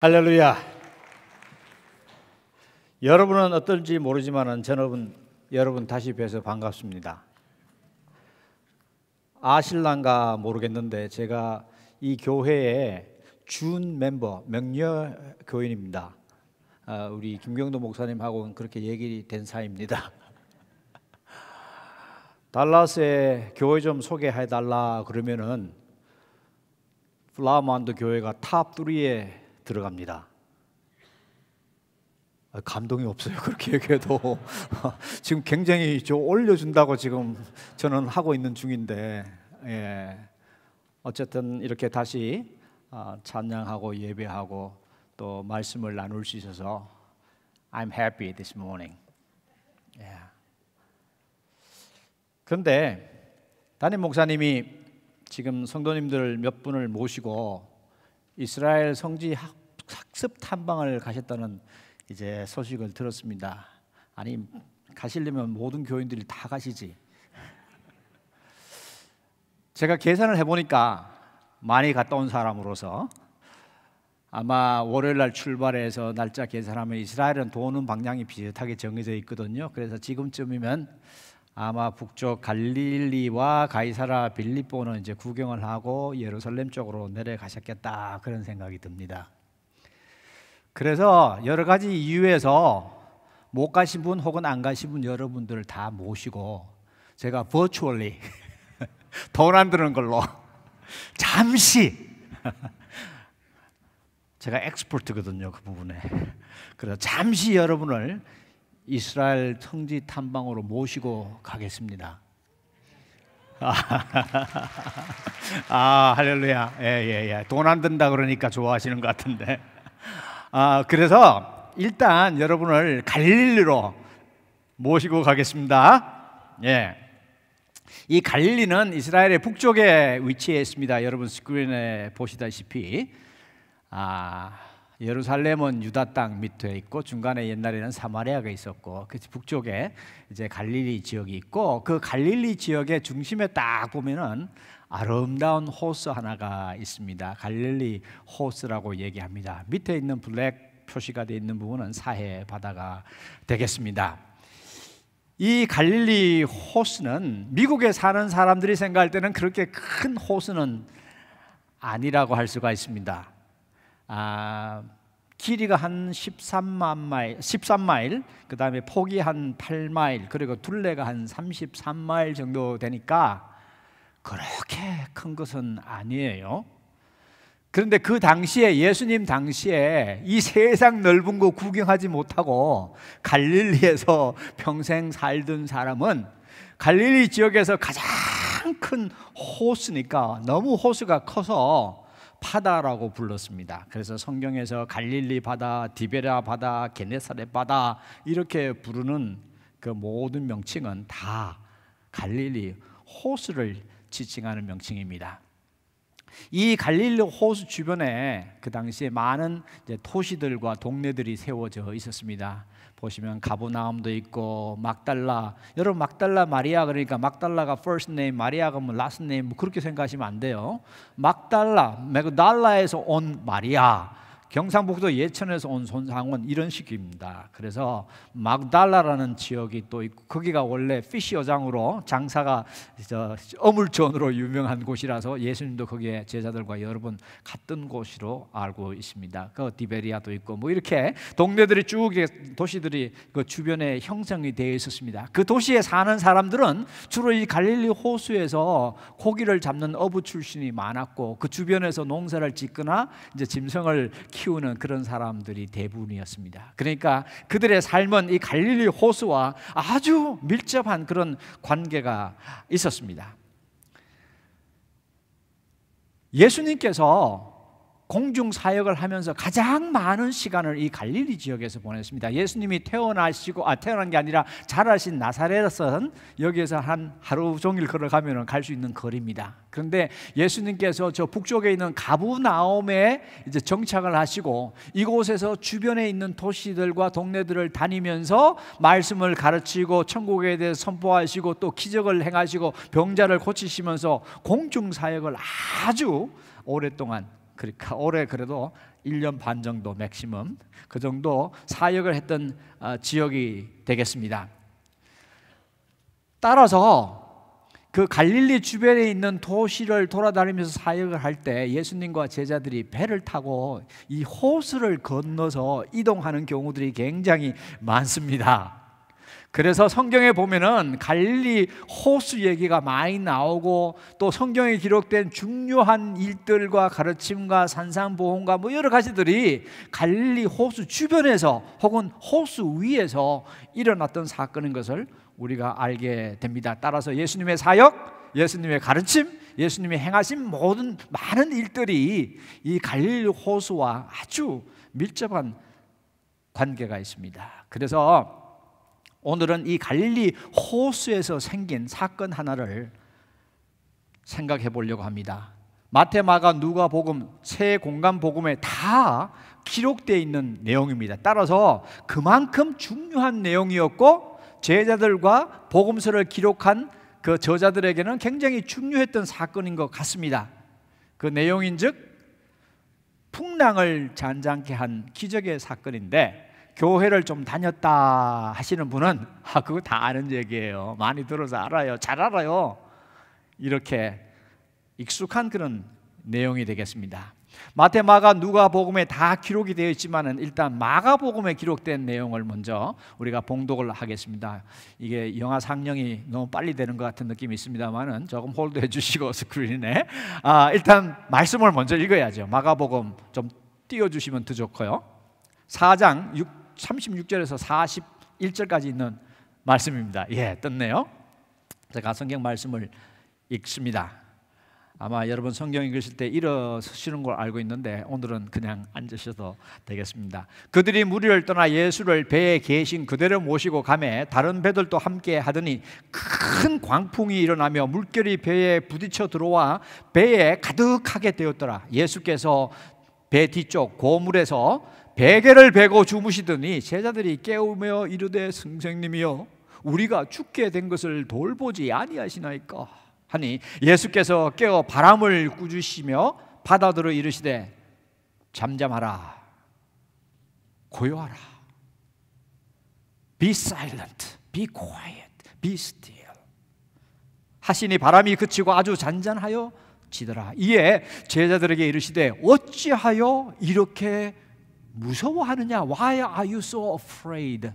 할렐루야. 여러분은 어떨지 모르지만 여러분 다시 뵈서 반갑습니다. 아실란가 모르겠는데 제가 이 교회의 준 멤버 명려 교인입니다. 우리 김경도 목사님하고는 그렇게 얘기 된 사이입니다. 달라스에 교회 좀 소개해달라 그러면은 플라만드 교회가 탑 3에 들어갑니다. 감동이 없어요. 그렇게 얘기해도 지금 굉장히 올려준다고 지금 저는 하고 있는 중인데, 어쨌든 이렇게 다시 찬양하고 예배하고 또 말씀을 나눌 수 있어서 I'm happy this morning. 그런데 담임 목사님이 지금 성도님들 몇 분을 모시고 이스라엘 성지 학습 탐방을 가셨다는 이제 소식을 들었습니다. 아니, 가시려면 모든 교인들이 다 가시지. 제가 계산을 해보니까 많이 갔다 온 사람으로서 아마 월요일 날 출발해서 날짜 계산하면 이스라엘은 도는 방향이 비슷하게 정해져 있거든요. 그래서 지금쯤이면 아마 북쪽 갈릴리와 가이사라 빌립보는 이제 구경을 하고 예루살렘 쪽으로 내려가셨겠다, 그런 생각이 듭니다. 그래서 여러 가지 이유에서 못 가신 분 혹은 안 가신 분 여러분들을 다 모시고 제가 버추얼리 돈 안 드는 걸로 잠시 제가 엑스퍼트거든요, 그 부분에. 그래서 잠시 여러분을 이스라엘 성지 탐방으로 모시고 가겠습니다. 할렐루야. 예. 돈 안 든다 그러니까 좋아하시는 것 같은데. 그래서 일단 여러분을 갈릴리로 모시고 가겠습니다. 이 갈릴리는 이스라엘의 북쪽에 위치해 있습니다. 여러분 스크린에 보시다시피 예루살렘은 유다 땅 밑에 있고 중간에 옛날에는 사마리아가 있었고 그 북쪽에 이제 갈릴리 지역이 있고 그 갈릴리 지역의 중심에 딱 보면은 아름다운 호수 하나가 있습니다. 갈릴리 호수라고 얘기합니다. 밑에 있는 블랙 표시가 되어 있는 부분은 사해 바다가 되겠습니다. 이 갈릴리 호수는 미국에 사는 사람들이 생각할 때는 그렇게 큰 호수는 아니라고 할 수가 있습니다. 길이가 한 13마일, 그 다음에 폭이 한 8마일, 그리고 둘레가 한 33마일 정도 되니까 그렇게 큰 것은 아니에요. 그런데 그 당시에, 예수님 당시에 이 세상 넓은 거 구경하지 못하고 갈릴리에서 평생 살던 사람은 갈릴리 지역에서 가장 큰 호수니까 너무 호수가 커서 바다라고 불렀습니다. 그래서 성경에서 갈릴리 바다, 디베랴 바다, 게네사렛 바다 이렇게 부르는 그 모든 명칭은 다 갈릴리 호수를 지칭하는 명칭입니다. 이 갈릴리 호수 주변에 그 당시에 많은 이제 도시들과 동네들이 세워져 있었습니다. 보시면 가버나움도 있고 막달라, 여러분 막달라 마리아 그러니까 막달라가 first name, 마리아가 뭐 last name 뭐 그렇게 생각하시면 안 돼요. 막달라, 맥달라에서 온 마리아, 경상북도 예천에서 온 손상원 이런 식입니다. 그래서 막달라라는 지역이 또 있고 거기가 원래 피시 어장으로 장사가 어물전으로 유명한 곳이라서 예수님도 거기에 제자들과 여러 번 갔던 곳으로 알고 있습니다. 그 디베리아도 있고 뭐 이렇게 동네들이 쭉 도시들이 그 주변에 형성이 되어 있었습니다. 그 도시에 사는 사람들은 주로 이 갈릴리 호수에서 고기를 잡는 어부 출신이 많았고 그 주변에서 농사를 짓거나 이제 짐승을 키우는 그런 사람들이 대부분이었습니다. 그러니까 그들의 삶은 이 갈릴리 호수와 아주 밀접한 그런 관계가 있었습니다. 예수님께서 공중 사역을 하면서 가장 많은 시간을 이 갈릴리 지역에서 보냈습니다. 예수님이 태어난 게 아니라 자라신 나사렛은 여기에서 한 하루 종일 걸어가면 갈 수 있는 거리입니다. 그런데 예수님께서 저 북쪽에 있는 가브나움에 이제 정착을 하시고 이곳에서 주변에 있는 도시들과 동네들을 다니면서 말씀을 가르치고 천국에 대해서 선포하시고 또 기적을 행하시고 병자를 고치시면서 공중 사역을 아주 오랫동안, 그러니까 올해 그래도 1년 반 정도 맥시멈 그 정도 사역을 했던 지역이 되겠습니다. 따라서 그 갈릴리 주변에 있는 도시를 돌아다니면서 사역을 할 때 예수님과 제자들이 배를 타고 이 호수를 건너서 이동하는 경우들이 굉장히 많습니다. 그래서 성경에 보면은 갈릴리 호수 얘기가 많이 나오고 또 성경에 기록된 중요한 일들과 가르침과 산상보험과 뭐 여러 가지들이 갈릴리 호수 주변에서 혹은 호수 위에서 일어났던 사건인 것을 우리가 알게 됩니다. 따라서 예수님의 사역, 예수님의 가르침, 예수님이 행하신 모든 많은 일들이 이 갈릴리 호수와 아주 밀접한 관계가 있습니다. 그래서 오늘은 이 갈릴리 호수에서 생긴 사건 하나를 생각해 보려고 합니다. 마태, 마가, 누가복음 세 공간 복음에 다 기록되어 있는 내용입니다. 따라서 그만큼 중요한 내용이었고 제자들과 복음서를 기록한 그 저자들에게는 굉장히 중요했던 사건인 것 같습니다. 그 내용인즉 풍랑을 잔잔케 한 기적의 사건인데 교회를 좀 다녔다 하시는 분은 그거 다 아는 얘기예요. 많이 들어서 알아요. 잘 알아요. 이렇게 익숙한 그런 내용이 되겠습니다. 마태, 마가, 누가복음에 다 기록이 되어 있지만은 일단 마가복음에 기록된 내용을 먼저 우리가 봉독을 하겠습니다. 이게 영화 상영이 너무 빨리 되는 것 같은 느낌이 있습니다만은 조금 홀드해 주시고 스크린에 일단 말씀을 먼저 읽어야죠. 마가복음 좀 띄워주시면 더 좋고요. 4장 36절에서 41절까지 있는 말씀입니다. 떴네요. 제가 성경 말씀을 읽습니다. 아마 여러분 성경 읽으실 때 일어서시는 걸 알고 있는데 오늘은 그냥 앉으셔도 되겠습니다. 그들이 무리를 떠나 예수를 배에 계신 그대로 모시고 가매 다른 배들도 함께 하더니 큰 광풍이 일어나며 물결이 배에 부딪혀 들어와 배에 가득하게 되었더라. 예수께서 배 뒤쪽 고물에서 베개를 베고 주무시더니 제자들이 깨우며 이르되 선생님이여 우리가 죽게 된 것을 돌보지 아니하시나이까 하니 예수께서 깨어 바람을 꾸짖으시며 바다들어 이르시되 잠잠하라 고요하라 Be silent, be quiet, be still 하시니 바람이 그치고 아주 잔잔하여 지더라. 이에 제자들에게 이르시되 어찌하여 이렇게 무서워하느냐? Why are you so afraid?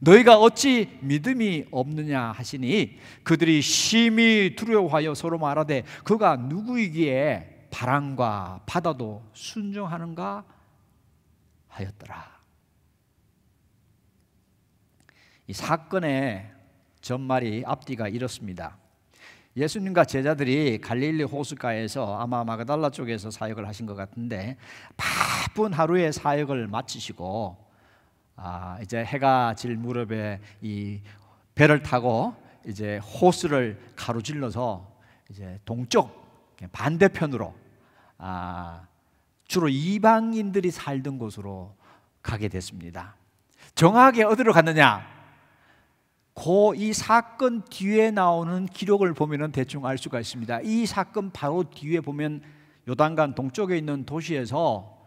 너희가 어찌 믿음이 없느냐 하시니 그들이 심히 두려워하여 서로 말하되 그가 누구이기에 바람과 바다도 순종하는가 하였더라. 이 사건의 전말이 앞뒤가 이렇습니다. 예수님과 제자들이 갈릴리 호수가에서 아마 마가달라 쪽에서 사역을 하신 것 같은데 바쁜 하루의 사역을 마치시고 이제 해가 질 무렵에 이 배를 타고 이제 호수를 가로질러서 이제 동쪽 반대편으로 주로 이방인들이 살던 곳으로 가게 됐습니다. 정확하게 어디로 갔느냐? 이 사건 뒤에 나오는 기록을 보면 대충 알 수가 있습니다. 이 사건 바로 뒤에 보면 요단강 동쪽에 있는 도시에서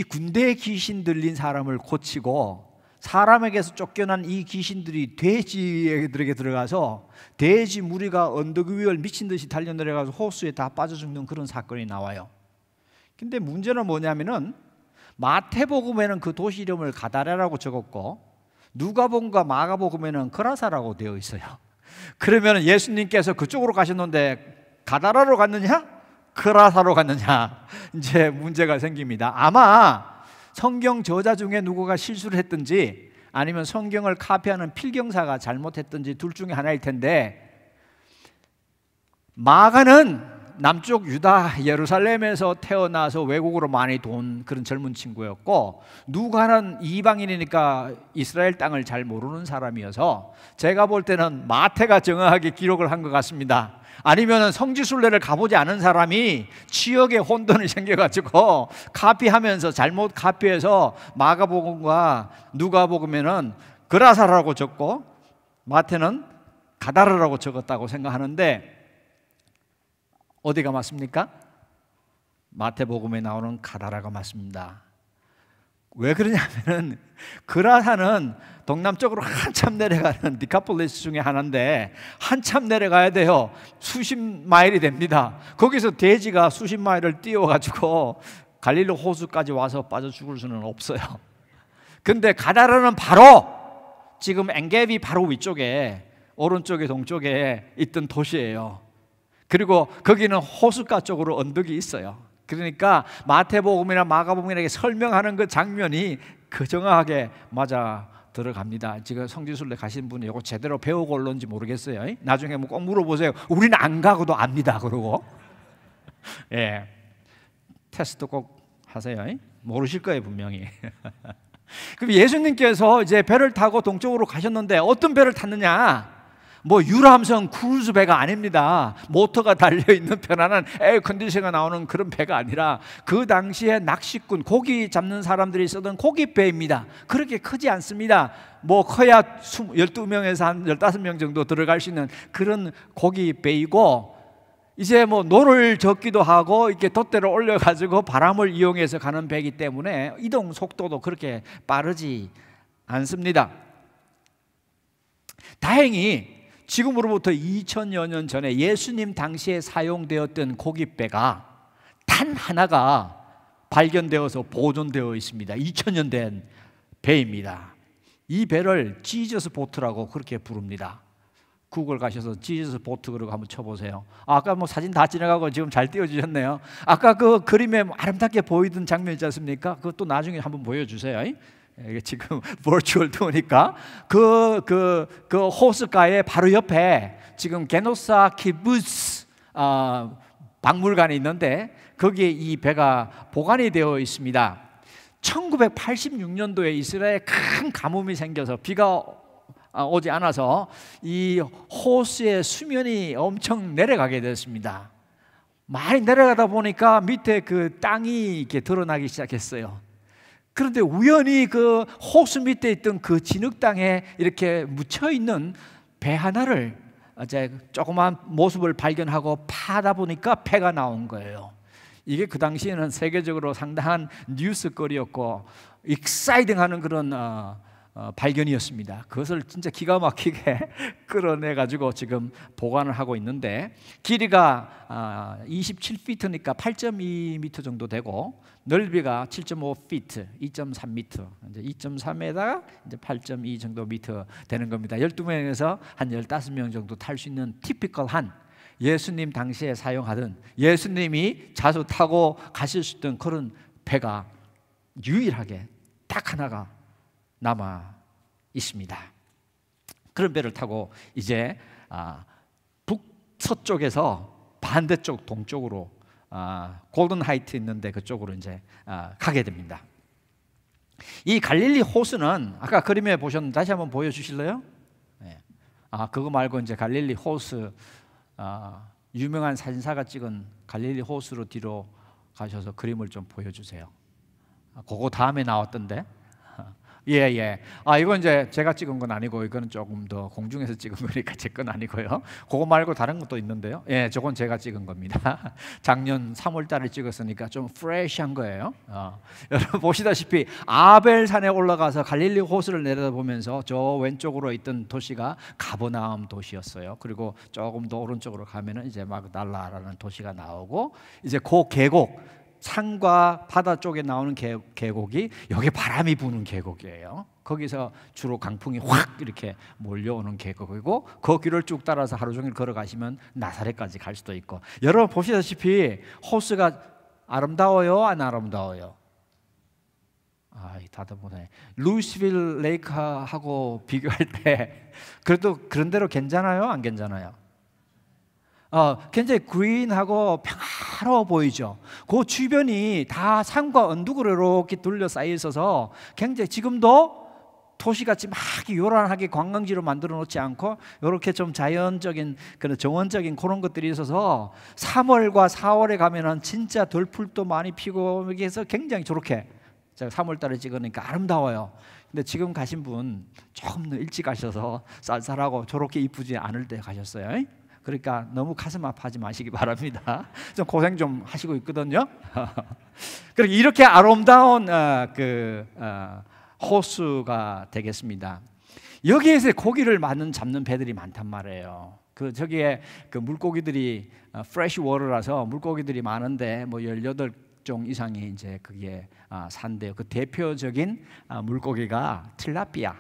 군대 귀신 들린 사람을 고치고 사람에게서 쫓겨난 이 귀신들이 돼지들에게 들어가서 돼지 무리가 언덕 위를 미친 듯이 달려내려가서 호수에 다 빠져 죽는 그런 사건이 나와요. 근데 문제는 뭐냐면은 마태복음에는 그 도시 이름을 가다라라고 적었고 누가복음과 마가복음에는 거라사라고 되어 있어요. 그러면 예수님께서 그쪽으로 가셨는데 가다라로 갔느냐? 거라사로 갔느냐? 이제 문제가 생깁니다. 아마 성경 저자 중에 누구가 실수를 했든지 아니면 성경을 카피하는 필경사가 잘못했든지 둘 중에 하나일 텐데 마가는 남쪽 유다 예루살렘에서 태어나서 외국으로 많이 돈 그런 젊은 친구였고 누가는 이방인이니까 이스라엘 땅을 잘 모르는 사람이어서 제가 볼 때는 마태가 정확하게 기록을 한 것 같습니다. 아니면 성지순례를 가보지 않은 사람이 지역에 혼돈이 생겨가지고 카피하면서 잘못 카피해서 마가복음과 누가복음에는 그라사라고 적고 마태는 가다라라고 적었다고 생각하는데 어디가 맞습니까? 마태복음에 나오는 가다라가 맞습니다. 왜 그러냐면은 그라사는 동남쪽으로 한참 내려가는 디카폴리스 중에 하나인데 한참 내려가야 돼요. 수십 마일이 됩니다. 거기서 돼지가 수십 마일을 뛰어가지고 갈릴리 호수까지 와서 빠져 죽을 수는 없어요. 근데 가다라는 바로 지금 엔게비 바로 위쪽에 오른쪽에 동쪽에 있던 도시예요. 그리고 거기는 호숫가 쪽으로 언덕이 있어요. 그러니까 마태복음이나 마가복음이나 설명하는 그 장면이 그 정확하게 맞아 들어갑니다. 지금 성지순례 가신 분이 이거 제대로 배우고 올는지 모르겠어요. 나중에 뭐 꼭 물어보세요. 우리는 안 가고도 압니다. 그러고 예, 테스트 꼭 하세요. 모르실 거예요 분명히. 그럼 예수님께서 이제 배를 타고 동쪽으로 가셨는데 어떤 배를 탔느냐? 뭐 유람선 크루즈 배가 아닙니다. 모터가 달려있는 편안한 에어컨디션이 나오는 그런 배가 아니라 그 당시에 낚시꾼, 고기 잡는 사람들이 쓰던 고깃배입니다. 그렇게 크지 않습니다. 뭐 커야 12명에서 한 15명 정도 들어갈 수 있는 그런 고깃배이고, 이제 뭐 노를 젓기도 하고 이렇게 돛대를 올려가지고 바람을 이용해서 가는 배이기 때문에 이동 속도도 그렇게 빠르지 않습니다. 다행히 지금으로부터 2000여 년 전에 예수님 당시에 사용되었던 고깃배가 단 하나가 발견되어서 보존되어 있습니다. 2000년 된 배입니다. 이 배를 지저스 보트라고 그렇게 부릅니다. 구글 가셔서 지저스 보트 그러고 한번 쳐보세요. 아까 뭐 사진 다 지나가고 지금 잘 띄워주셨네요. 아까 그 그림에 아름답게 보이던 장면 있지 않습니까? 그것도 나중에 한번 보여주세요. 이게 지금 버추얼 투어니까 그 호숫가의 바로 옆에 지금 게노사 키부츠 박물관이 있는데 거기에 이 배가 보관이 되어 있습니다. 1986년도에 이스라엘에 큰 가뭄이 생겨서 비가 오지 않아서 이 호수의 수면이 엄청 내려가게 됐습니다. 많이 내려가다 보니까 밑에 그 땅이 이렇게 드러나기 시작했어요. 그런데 우연히 그 호수 밑에 있던 그 진흙 땅에 이렇게 묻혀 있는 배 하나를 이제 조그만 모습을 발견하고 파다 보니까 배가 나온 거예요. 이게 그 당시에는 세계적으로 상당한 뉴스거리였고 익사이딩하는 그런 발견이었습니다. 그것을 진짜 기가 막히게 끌어내가지고 지금 보관을 하고 있는데 길이가 27피트니까 8.2m 정도 되고 넓이가 7.5피트, 2.3m, 이제 2.3에다가 이제 8.2 정도 미터 되는 겁니다. 12명에서 한 15명 정도 탈 수 있는 티피컬한 예수님 당시에 사용하던 예수님이 자주 타고 가실 수 있던 그런 배가 유일하게 딱 하나가 남아 있습니다. 그런 배를 타고 이제 북서쪽에서 반대쪽 동쪽으로 골든 하이트 있는데 그쪽으로 이제 가게 됩니다. 이 갈릴리 호수는 아까 그림에 보셨는데 다시 한번 보여주실래요? 네. 그거 말고 이제 갈릴리 호수 유명한 사진사가 찍은 갈릴리 호수로 뒤로 가셔서 그림을 좀 보여주세요. 그거 다음에 나왔던데. 예. 이건 이제 제가 찍은 건 아니고 이거는 조금 더 공중에서 찍은 거니까 제 건 아니고요. 그거 말고 다른 것도 있는데요. 예, 저건 제가 찍은 겁니다. 작년 3월달에 찍었으니까 좀 프레시한 거예요. 여러분 보시다시피 아벨산에 올라가서 갈릴리 호수를 내려다보면서 저 왼쪽으로 있던 도시가 가버나움 도시였어요. 그리고 조금 더 오른쪽으로 가면은 이제 막달라라는 도시가 나오고 이제 그 계곡 산과 바다 쪽에 나오는 계곡이 여기 바람이 부는 계곡이에요. 거기서 주로 강풍이 확 이렇게 몰려오는 계곡이고 그 길을 쭉 따라서 하루 종일 걸어가시면 나사렛까지 갈 수도 있고. 여러분 보시다시피 호수가 아름다워요? 안 아름다워요? 다들 보네. 루이스빌 레이크하고 비교할 때 그래도 그런 대로 괜찮아요? 안 괜찮아요? 굉장히 그린하고 평화로워 보이죠. 그 주변이 다 산과 언덕으로 이렇게 둘러싸여 있어서 굉장히 지금도 도시같이 막 요란하게 관광지로 만들어 놓지 않고 이렇게 좀 자연적인 그런 정원적인 그런 것들이 있어서 3월과 4월에 가면은 진짜 돌풀도 많이 피고 여기에서 굉장히 저렇게 제가 3월달에 찍으니까 아름다워요. 근데 지금 가신 분 조금 더 일찍 가셔서 쌀쌀하고 저렇게 이쁘지 않을 때 가셨어요. 그러니까 너무 가슴 아파하지 마시기 바랍니다. 좀 고생 좀 하시고 있거든요. 그리고 이렇게 아름다운 호수가 되겠습니다. 여기에서 고기를 잡는 배들이 많단 말이에요. 저기에 물고기들이 프레시 워터라서 물고기들이 많은데 뭐 18종 이상이 이제 거기에 산대요. 그 대표적인 물고기가 틸라피아,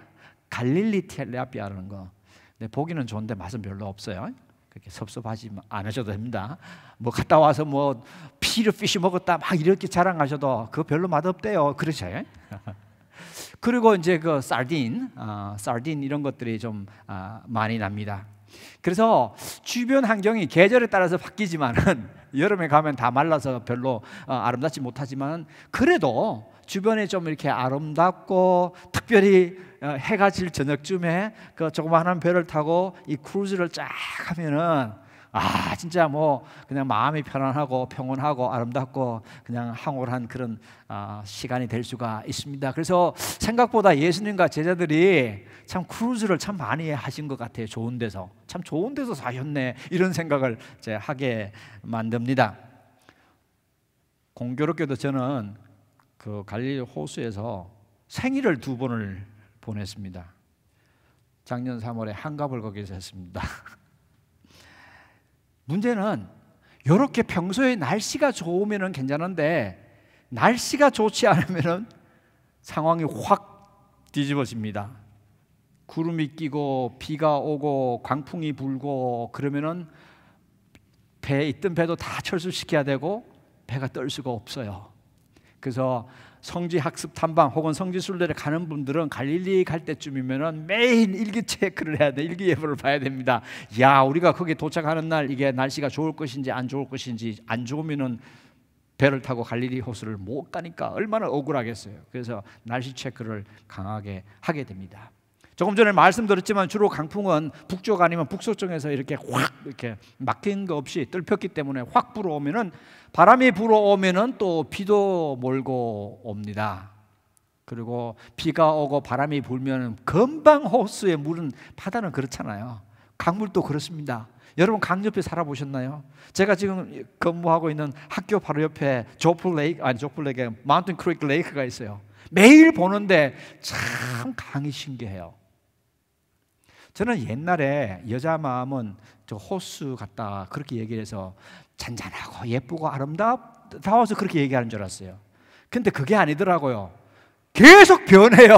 갈릴리 틸라피아라는 거. 근데 보기는 좋은데 맛은 별로 없어요. 그렇게 섭섭하지 않으셔도 됩니다. 뭐 갔다 와서 뭐 피르피쉬 먹었다 막 이렇게 자랑하셔도 그거 별로 맛없대요. 그렇죠? 그리고 이제 사르딘 이런 것들이 좀 많이 납니다. 그래서 주변 환경이 계절에 따라서 바뀌지만은 여름에 가면 다 말라서 별로 아름답지 못하지만 그래도 주변에 좀 이렇게 아름답고 특별히 해가 질 저녁쯤에 조그마한 배를 타고 이 크루즈를 쫙 하면은 진짜 뭐 그냥 마음이 편안하고 평온하고 아름답고 그냥 황홀한 그런 시간이 될 수가 있습니다. 그래서 생각보다 예수님과 제자들이 참 크루즈를 참 많이 하신 것 같아요. 좋은 데서 참 좋은 데서 사셨네 이런 생각을 이제 하게 만듭니다. 공교롭게도 저는 갈릴리 호수에서 생일을 2번을 보냈습니다. 작년 3월에 한갑을 거기서 했습니다. 문제는 이렇게 평소에 날씨가 좋으면 괜찮은데 날씨가 좋지 않으면 상황이 확 뒤집어집니다. 구름이 끼고 비가 오고 광풍이 불고 그러면은 배에 있던 배도 다 철수시켜야 되고 배가 뜰 수가 없어요. 그래서 성지 학습 탐방 혹은 성지 순례를 가는 분들은 갈릴리 갈 때쯤이면은 매일 일기 체크를 해야 돼. 일기 예보를 봐야 됩니다. 야, 우리가 거기 도착하는 날 이게 날씨가 좋을 것인지 안 좋을 것인지, 안 좋으면은 배를 타고 갈릴리 호수를 못 가니까 얼마나 억울하겠어요. 그래서 날씨 체크를 강하게 하게 됩니다. 조금 전에 말씀드렸지만 주로 강풍은 북쪽 아니면 북서쪽에서 이렇게 확 이렇게 막힌 거 없이 뚫혔기 때문에 확 불어오면은, 바람이 불어오면은 또 비도 몰고 옵니다. 그리고 비가 오고 바람이 불면 금방 호수의 물은, 바다는 그렇잖아요. 강물도 그렇습니다. 여러분 강 옆에 살아보셨나요? 제가 지금 근무하고 있는 학교 바로 옆에 조플레이크에 마운틴 크릭 레이크가 있어요. 매일 보는데 참 강이 신기해요. 저는 옛날에 여자 마음은 저 호수 같다 그렇게 얘기해서 잔잔하고 예쁘고 아름다워서 그렇게 얘기하는 줄 알았어요. 근데 그게 아니더라고요. 계속 변해요.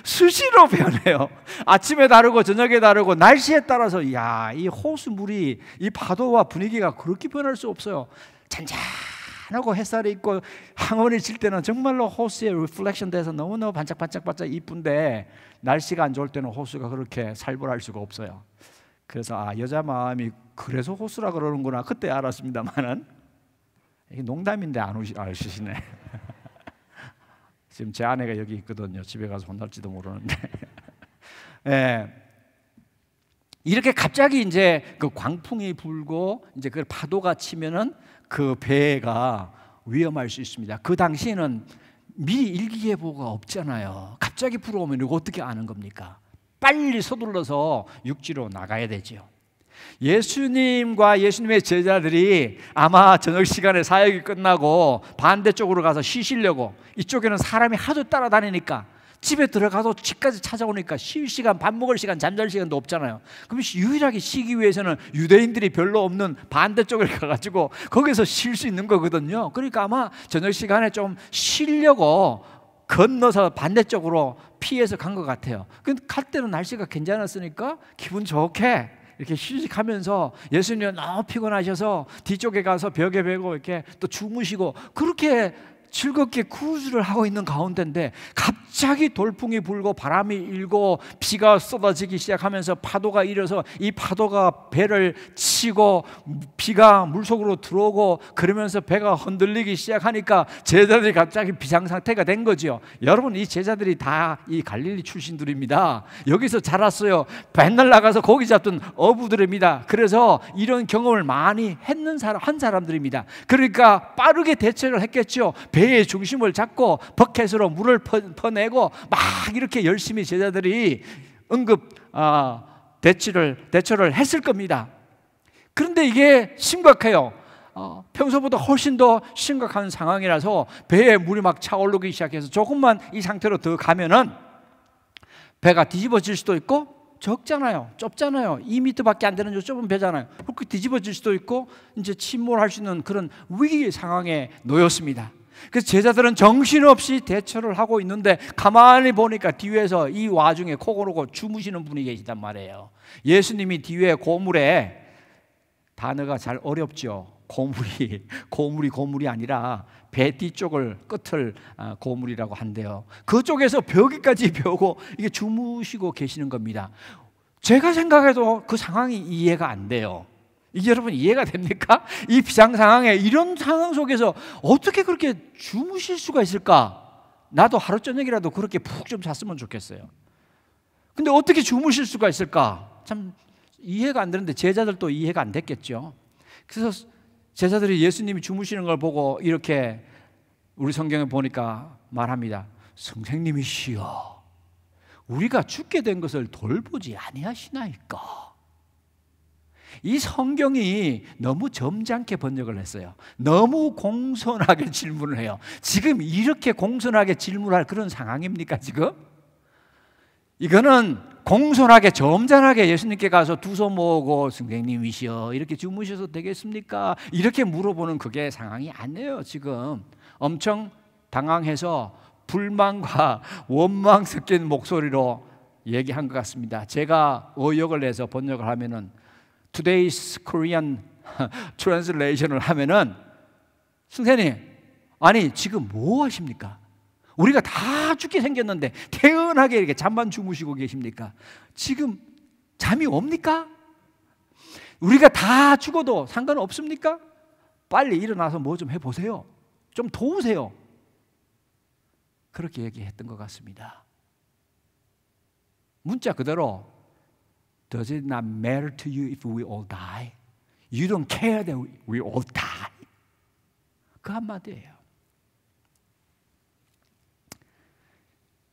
수시로 변해요. 아침에 다르고 저녁에 다르고 날씨에 따라서 야, 이 호수 물이 이 파도와 분위기가 그렇게 변할 수 없어요. 잔잔하고 햇살이 있고 항원이 질 때는 정말로 호수에 리플렉션 돼서 너무너무 반짝반짝 이쁜데, 날씨가 안 좋을 때는 호수가 그렇게 살벌할 수가 없어요. 그래서 여자 마음이 그래서 호수라 그러는구나 그때 알았습니다만은, 이게 농담인데 안 아시시네. 지금 제 아내가 여기 있거든요. 집에 가서 혼날지도 모르는데. 네. 이렇게 갑자기 이제 그 광풍이 불고 이제 그 파도가 치면은 그 배가 위험할 수 있습니다. 그 당시에는 미리 일기예보가 없잖아요. 갑자기 불어오면 이거 어떻게 아는 겁니까? 빨리 서둘러서 육지로 나가야 되죠. 예수님과 예수님의 제자들이 아마 저녁 시간에 사역이 끝나고 반대쪽으로 가서 쉬시려고, 이쪽에는 사람이 하도 따라다니니까 집에 들어가서 집까지 찾아오니까 쉴 시간, 밥 먹을 시간, 잠잘 시간도 없잖아요. 그럼 유일하게 쉬기 위해서는 유대인들이 별로 없는 반대쪽을 가가지고 거기서 쉴 수 있는 거거든요. 그러니까 아마 저녁 시간에 좀 쉬려고 건너서 반대쪽으로 피해서 간 것 같아요. 근데 갈 때는 날씨가 괜찮았으니까 기분 좋게 이렇게 휴식하면서, 예수님은 너무 피곤하셔서 뒤쪽에 가서 벽에 베고 이렇게 또 주무시고 그렇게 즐겁게 크루즈를 하고 있는 가운데인데, 갑자기 돌풍이 불고 바람이 일고 비가 쏟아지기 시작하면서 파도가 일어서 이 파도가 배를 치고 비가 물속으로 들어오고 그러면서 배가 흔들리기 시작하니까 제자들이 갑자기 비상상태가 된 거죠. 여러분, 이 제자들이 다 이 갈릴리 출신들입니다. 여기서 자랐어요. 맨날 나가서 고기 잡던 어부들입니다. 그래서 이런 경험을 많이 한 사람들입니다. 그러니까 빠르게 대처를 했겠죠. 배의 중심을 잡고 버켓으로 물을 퍼내고 막 이렇게 열심히 제자들이 응급 대처를 했을 겁니다. 그런데 이게 심각해요. 평소보다 훨씬 더 심각한 상황이라서 배에 물이 막 차오르기 시작해서 조금만 이 상태로 더 가면은 배가 뒤집어질 수도 있고, 적잖아요, 좁잖아요, 2m밖에 안 되는 저 좁은 배잖아요. 그렇게 뒤집어질 수도 있고 이제 침몰할 수 있는 그런 위기 상황에 놓였습니다. 그래서 제자들은 정신없이 대처를 하고 있는데 가만히 보니까 뒤에서 이 와중에 코 고르고 주무시는 분이 계시단 말이에요. 예수님이 뒤에 고물에, 단어가 잘 어렵죠. 고물이 아니라 배 뒤쪽을 끝을 고물이라고 한대요. 그쪽에서 벽에까지 벼고 이게 주무시고 계시는 겁니다. 제가 생각해도 그 상황이 이해가 안 돼요. 이게 여러분 이해가 됩니까? 이 비상 상황에, 이런 상황 속에서 어떻게 그렇게 주무실 수가 있을까? 나도 하루 저녁이라도 그렇게 푹 좀 잤으면 좋겠어요. 근데 어떻게 주무실 수가 있을까? 참 이해가 안 되는데 제자들도 이해가 안 됐겠죠. 그래서 제자들이 예수님이 주무시는 걸 보고 이렇게, 우리 성경에 보니까 말합니다. 선생님이시여, 우리가 죽게 된 것을 돌보지 아니하시나이까? 이 성경이 너무 점잖게 번역을 했어요. 너무 공손하게 질문을 해요. 지금 이렇게 공손하게 질문할 그런 상황입니까 지금? 이거는 공손하게 점잖하게 예수님께 가서 두 손 모으고 선생님이시여 이렇게 주무셔도 되겠습니까? 이렇게 물어보는 그게 상황이 아니에요. 지금 엄청 당황해서 불만과 원망 섞인 목소리로 얘기한 것 같습니다. 제가 의역을 내서 번역을 하면은, Today's Korean Translation을 하면은, 선생님, 아니 지금 뭐 하십니까? 우리가 다 죽게 생겼는데 태연하게 이렇게 잠만 주무시고 계십니까? 지금 잠이 옵니까? 우리가 다 죽어도 상관없습니까? 빨리 일어나서 뭐 좀 해보세요. 좀 도우세요. 그렇게 얘기했던 것 같습니다. 문자 그대로 Does it not matter to you if we all die? You don't care that we all die. 그 한마디예요.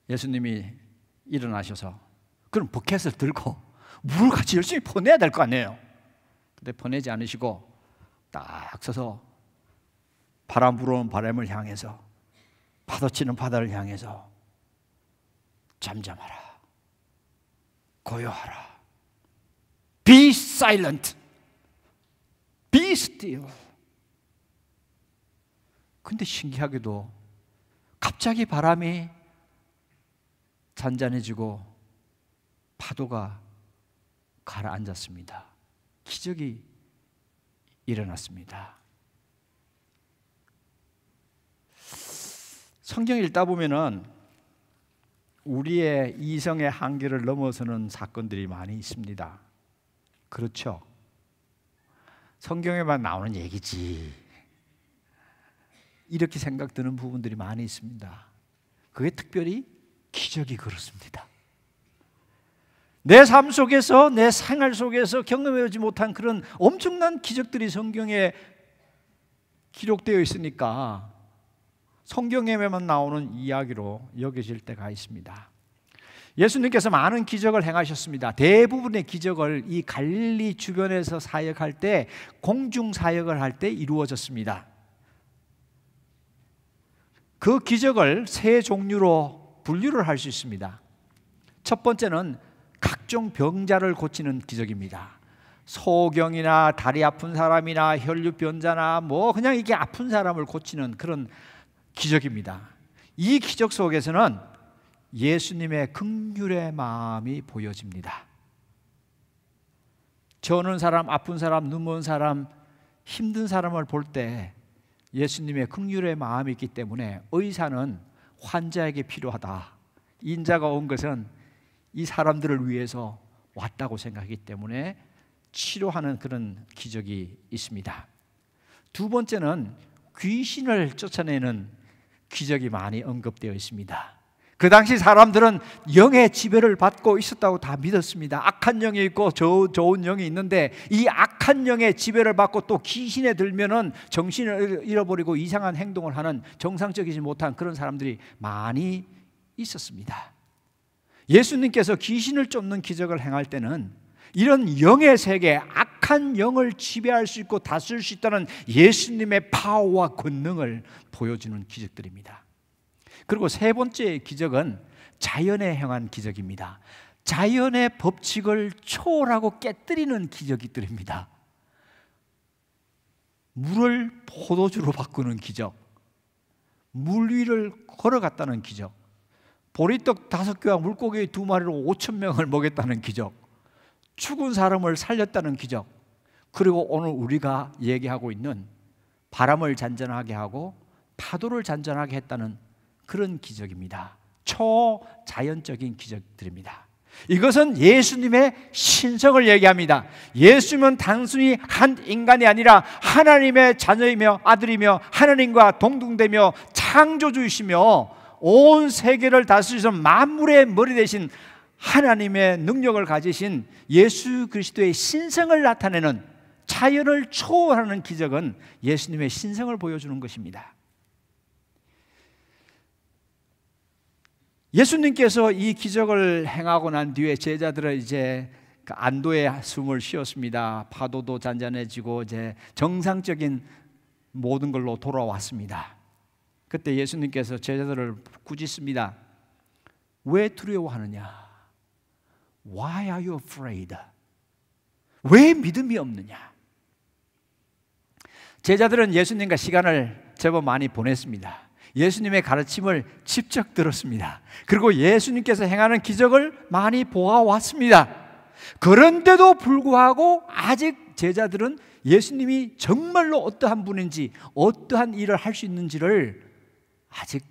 예수님이 일어나셔서 그럼 버켓을 들고 물을 같이 열심히 퍼내야 될 거 아니에요. 근데 퍼내지 않으시고 딱 서서 바람 불어오는 바람을 향해서, 파도 치는 바다를 향해서 잠잠하라, 고요하라, Be silent, Be still. 근데 신기하게도 갑자기 바람이 잔잔해지고 파도가 가라앉았습니다. 기적이 일어났습니다. 성경 읽다 보면은 우리의 이성의 한계를 넘어서는 사건들이 많이 있습니다. 그렇죠? 성경에만 나오는 얘기지, 이렇게 생각드는 부분들이 많이 있습니다. 그게 특별히 기적이 그렇습니다. 내 삶 속에서, 내 생활 속에서 경험해보지 못한 그런 엄청난 기적들이 성경에 기록되어 있으니까 성경에만 나오는 이야기로 여겨질 때가 있습니다. 예수님께서 많은 기적을 행하셨습니다. 대부분의 기적을 이 갈릴리 주변에서 사역할 때, 공중 사역을 할 때 이루어졌습니다. 그 기적을 세 종류로 분류를 할 수 있습니다. 첫 번째는 각종 병자를 고치는 기적입니다. 소경이나 다리 아픈 사람이나 혈류변자나 뭐 그냥 이게 아픈 사람을 고치는 그런 기적입니다. 이 기적 속에서는 예수님의 긍휼의 마음이 보여집니다. 저는 사람, 아픈 사람, 눈먼 사람, 힘든 사람을 볼 때 예수님의 긍휼의 마음이 있기 때문에 의사는 환자에게 필요하다, 인자가 온 것은 이 사람들을 위해서 왔다고 생각하기 때문에 치료하는 그런 기적이 있습니다. 두 번째는 귀신을 쫓아내는 기적이 많이 언급되어 있습니다. 그 당시 사람들은 영의 지배를 받고 있었다고 다 믿었습니다. 악한 영이 있고 좋은 영이 있는데 이 악한 영의 지배를 받고 또 귀신에 들면은 정신을 잃어버리고 이상한 행동을 하는 정상적이지 못한 그런 사람들이 많이 있었습니다. 예수님께서 귀신을 쫓는 기적을 행할 때는 이런 영의 세계, 악한 악한 영을 지배할 수 있고 다스릴 수 있다는 예수님의 파워와 권능을 보여주는 기적들입니다. 그리고 세 번째 기적은 자연에 행한 기적입니다. 자연의 법칙을 초월하고 깨뜨리는 기적들입니다. 물을 포도주로 바꾸는 기적, 물 위를 걸어갔다는 기적, 보리떡 5개와 물고기 2마리로 5,000명을 먹였다는 기적, 죽은 사람을 살렸다는 기적, 그리고 오늘 우리가 얘기하고 있는 바람을 잔잔하게 하고 파도를 잔잔하게 했다는 그런 기적입니다. 초자연적인 기적들입니다. 이것은 예수님의 신성을 얘기합니다. 예수님은 단순히 한 인간이 아니라 하나님의 자녀이며 아들이며 하나님과 동등되며 창조주이시며 온 세계를 다스리시는 만물의 머리 되신 하나님의 능력을 가지신 예수 그리스도의 신성을 나타내는, 자연을 초월하는 기적은 예수님의 신성을 보여주는 것입니다. 예수님께서 이 기적을 행하고 난 뒤에 제자들은 이제 안도의 숨을 쉬었습니다. 파도도 잔잔해지고 이제 정상적인 모든 걸로 돌아왔습니다. 그때 예수님께서 제자들을 꾸짖습니다. 왜 두려워하느냐? Why are you afraid? 왜 믿음이 없느냐? 제자들은 예수님과 시간을 제법 많이 보냈습니다. 예수님의 가르침을 직접 들었습니다. 그리고 예수님께서 행하는 기적을 많이 보아왔습니다. 그런데도 불구하고 아직 제자들은 예수님이 정말로 어떠한 분인지, 어떠한 일을 할 수 있는지를 아직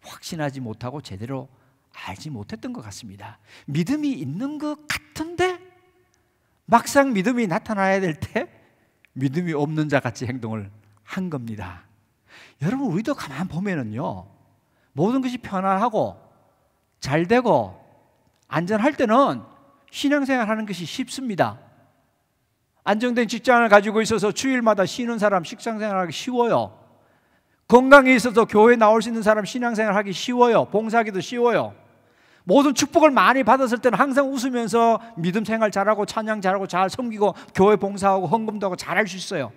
확신하지 못하고 제대로 알지 못했던 것 같습니다. 믿음이 있는 것 같은데 막상 믿음이 나타나야 될 때 믿음이 없는 자 같이 행동을 한 겁니다. 여러분, 우리도 가만 보면은요, 모든 것이 편안하고 잘 되고 안전할 때는 신앙생활 하는 것이 쉽습니다. 안정된 직장을 가지고 있어서 주일마다 쉬는 사람 신앙생활 하기 쉬워요. 건강에 있어서 교회 나올 수 있는 사람 신앙생활 하기 쉬워요. 봉사하기도 쉬워요. 모든 축복을 많이 받았을 때는 항상 웃으면서 믿음 생활 잘하고 찬양 잘하고 잘 섬기고 교회 봉사하고 헌금도 하고 잘할 수 있어요.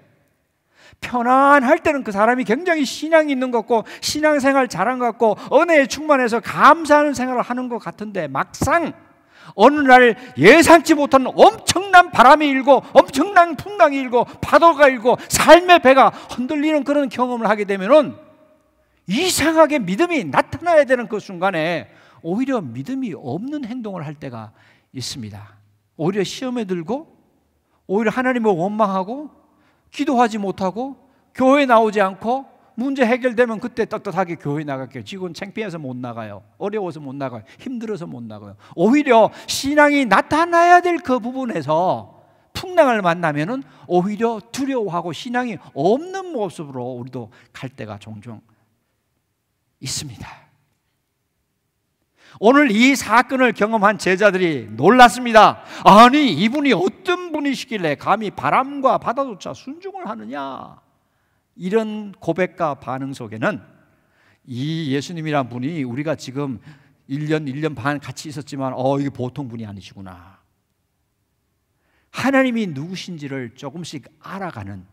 편안할 때는 그 사람이 굉장히 신앙이 있는 것 같고 신앙생활 잘한 것 같고 은혜에 충만해서 감사하는 생활을 하는 것 같은데, 막상 어느 날 예상치 못한 엄청난 바람이 일고 엄청난 풍랑이 일고 파도가 일고 삶의 배가 흔들리는 그런 경험을 하게 되면은 이상하게 믿음이 나타나야 되는 그 순간에 오히려 믿음이 없는 행동을 할 때가 있습니다. 오히려 시험에 들고 오히려 하나님을 원망하고 기도하지 못하고 교회 나오지 않고 문제 해결되면 그때 떳떳하게 교회 나갈게요. 지금 창피해서 못 나가요. 어려워서 못 나가요. 힘들어서 못 나가요. 오히려 신앙이 나타나야 될 그 부분에서 풍랑을 만나면은 오히려 두려워하고 신앙이 없는 모습으로 우리도 갈 때가 종종 있습니다. 오늘 이 사건을 경험한 제자들이 놀랐습니다. 아니, 이분이 어떤 분이시길래 감히 바람과 바다조차 순종을 하느냐? 이런 고백과 반응 속에는 이 예수님이란 분이 우리가 지금 1년 반 같이 있었지만 이게 보통 분이 아니시구나, 하나님이 누구신지를 조금씩 알아가는,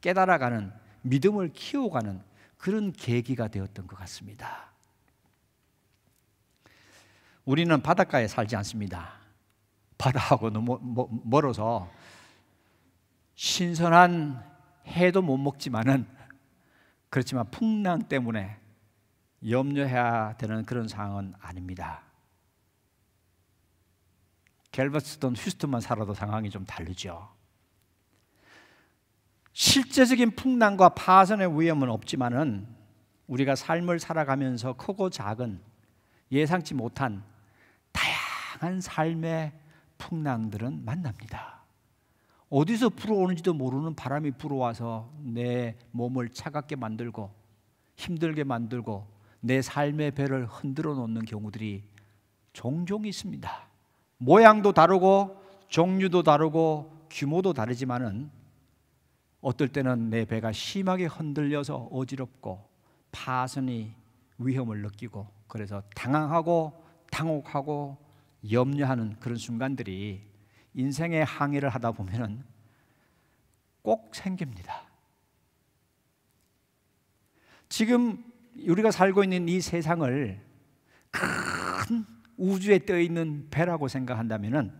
깨달아가는, 믿음을 키워가는 그런 계기가 되었던 것 같습니다. 우리는 바닷가에 살지 않습니다. 바다하고 너무 멀어서 신선한 해도 못 먹지만은, 그렇지만 풍랑 때문에 염려해야 되는 그런 상황은 아닙니다. 갤버스턴, 휴스턴만 살아도 상황이 좀 다르죠. 실제적인 풍랑과 파선의 위험은 없지만은 우리가 삶을 살아가면서 크고 작은 예상치 못한 다양한 삶의 풍랑들은 만납니다. 어디서 불어오는지도 모르는 바람이 불어와서 내 몸을 차갑게 만들고 힘들게 만들고 내 삶의 배를 흔들어 놓는 경우들이 종종 있습니다. 모양도 다르고 종류도 다르고 규모도 다르지만은 어떨 때는 내 배가 심하게 흔들려서 어지럽고 파선이 위험을 느끼고 그래서 당황하고 당혹하고 염려하는 그런 순간들이 인생의 항해를 하다 보면은 꼭 생깁니다. 지금 우리가 살고 있는 이 세상을 큰 우주에 떠 있는 배라고 생각한다면은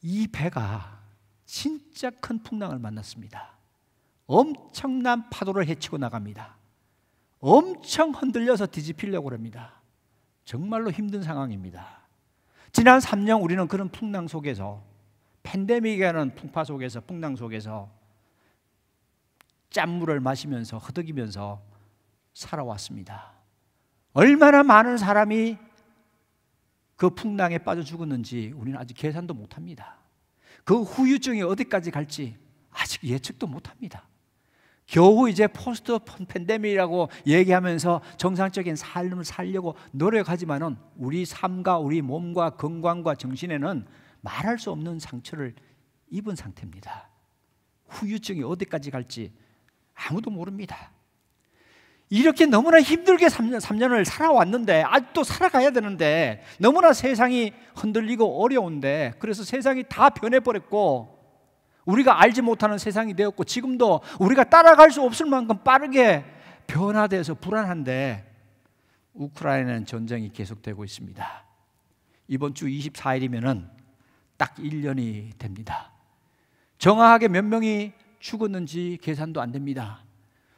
이 배가 진짜 큰 풍랑을 만났습니다. 엄청난 파도를 헤치고 나갑니다. 엄청 흔들려서 뒤집히려고 합니다. 정말로 힘든 상황입니다. 지난 3년 우리는 그런 풍랑 속에서, 팬데믹이라는 풍파 속에서, 풍랑 속에서 짠물을 마시면서 허덕이면서 살아왔습니다. 얼마나 많은 사람이 그 풍랑에 빠져 죽었는지 우리는 아직 계산도 못합니다. 그 후유증이 어디까지 갈지 아직 예측도 못합니다. 겨우 이제 포스트 팬데믹이라고 얘기하면서 정상적인 삶을 살려고 노력하지만은 우리 삶과 우리 몸과 건강과 정신에는 말할 수 없는 상처를 입은 상태입니다. 후유증이 어디까지 갈지 아무도 모릅니다. 이렇게 너무나 힘들게 3년을 살아왔는데, 아직도 살아가야 되는데, 너무나 세상이 흔들리고 어려운데, 그래서 세상이 다 변해버렸고 우리가 알지 못하는 세상이 되었고, 지금도 우리가 따라갈 수 없을 만큼 빠르게 변화돼서 불안한데 우크라이나는 전쟁이 계속되고 있습니다. 이번 주 24일이면은 딱 1년이 됩니다. 정확하게 몇 명이 죽었는지 계산도 안 됩니다.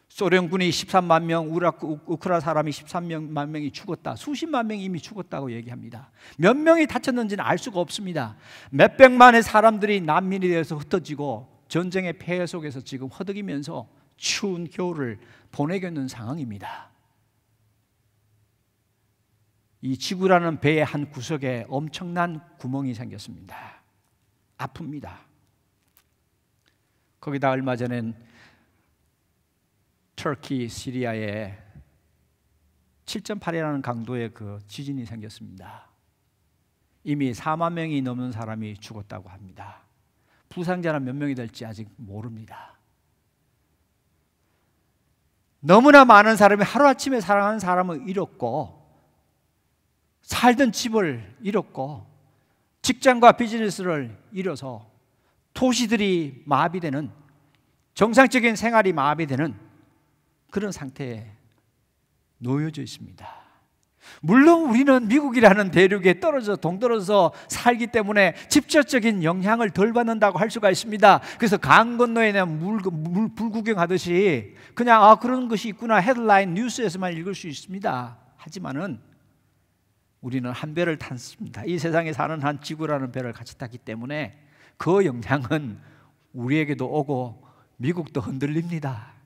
소련군이 13만 명, 우크라이나 사람이 13만 명이 죽었다. 수십만 명이 이미 죽었다고 얘기합니다. 몇 명이 다쳤는지는 알 수가 없습니다. 몇백만의 사람들이 난민이 되어서 흩어지고 전쟁의 폐해 속에서 지금 허덕이면서 추운 겨울을 보내고 있는 상황입니다. 이 지구라는 배의 한 구석에 엄청난 구멍이 생겼습니다. 아픕니다. 거기다 얼마 전엔 터키, 시리아에 7.8이라는 강도의 그 지진이 생겼습니다. 이미 4만 명이 넘는 사람이 죽었다고 합니다. 부상자는 몇 명이 될지 아직 모릅니다. 너무나 많은 사람이 하루아침에 사랑하는 사람을 잃었고, 살던 집을 잃었고, 직장과 비즈니스를 잃어서 도시들이 마비되는, 정상적인 생활이 마비되는 그런 상태에 놓여져 있습니다. 물론 우리는 미국이라는 대륙에 동떨어져서 살기 때문에 직접적인 영향을 덜 받는다고 할 수가 있습니다. 그래서 강 건너에 불 구경하듯이 그냥 그런 것이 있구나 헤드라인 뉴스에서만 읽을 수 있습니다. 하지만은 우리는 한 배를 탔습니다. 이 세상에 사는 한 지구라는 배를 같이 탔기 때문에 그 영향은 우리에게도 오고 미국도 흔들립니다.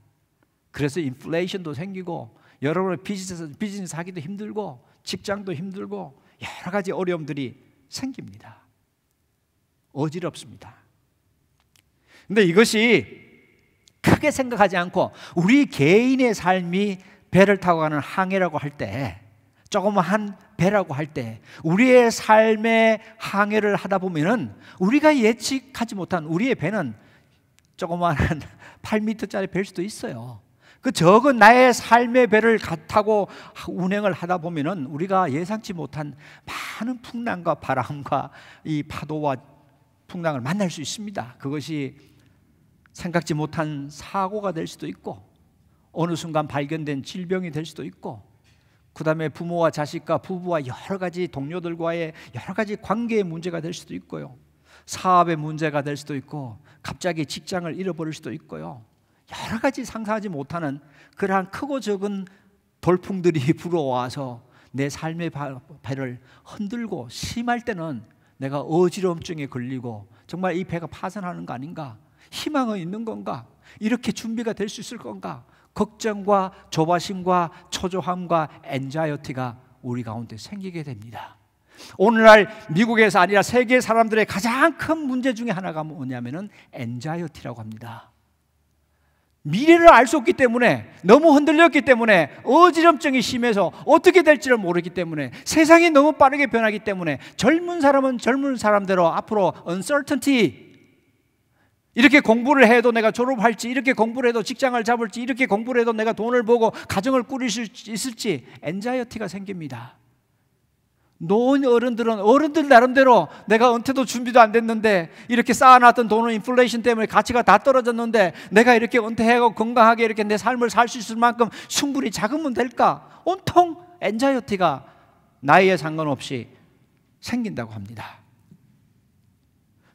그래서 인플레이션도 생기고 여러분의 비즈니스 하기도 힘들고 직장도 힘들고 여러 가지 어려움들이 생깁니다. 어지럽습니다. 근데 이것이 크게 생각하지 않고 우리 개인의 삶이 배를 타고 가는 항해라고 할 때, 조그마한 배라고 할 때 우리의 삶의 항해를 하다 보면은 우리가 예측하지 못한 우리의 배는 조그마한 8m짜리 배일 수도 있어요. 그 적은 나의 삶의 배를 타고 운행을 하다 보면은 우리가 예상치 못한 많은 풍랑과 바람과 이 파도와 풍랑을 만날 수 있습니다. 그것이 생각지 못한 사고가 될 수도 있고, 어느 순간 발견된 질병이 될 수도 있고, 그 다음에 부모와 자식과 부부와 여러 가지 동료들과의 여러 가지 관계의 문제가 될 수도 있고요, 사업의 문제가 될 수도 있고, 갑자기 직장을 잃어버릴 수도 있고요, 여러 가지 상상하지 못하는 그러한 크고 적은 돌풍들이 불어와서 내 삶의 배를 흔들고, 심할 때는 내가 어지럼증에 걸리고 정말 이 배가 파산하는 거 아닌가, 희망은 있는 건가, 이렇게 준비가 될 수 있을 건가, 걱정과 조바심과 초조함과 엔자이어티가 우리 가운데 생기게 됩니다. 오늘날 미국에서 아니라 세계 사람들의 가장 큰 문제 중에 하나가 뭐냐면은 엔자이어티라고 합니다. 미래를 알 수 없기 때문에, 너무 흔들렸기 때문에, 어지럼증이 심해서 어떻게 될지를 모르기 때문에, 세상이 너무 빠르게 변하기 때문에 젊은 사람은 젊은 사람대로 앞으로 uncertainty, 이렇게 공부를 해도 내가 졸업할지, 이렇게 공부를 해도 직장을 잡을지, 이렇게 공부를 해도 내가 돈을 벌고 가정을 꾸릴 수 있을지 엔자이어티가 생깁니다. 노인 어른들은 어른들 나름대로 내가 은퇴도 준비도 안 됐는데 이렇게 쌓아놨던 돈은 인플레이션 때문에 가치가 다 떨어졌는데 내가 이렇게 은퇴하고 건강하게 이렇게 내 삶을 살 수 있을 만큼 충분히 작으면 될까? 온통 엔자이어티가 나이에 상관없이 생긴다고 합니다.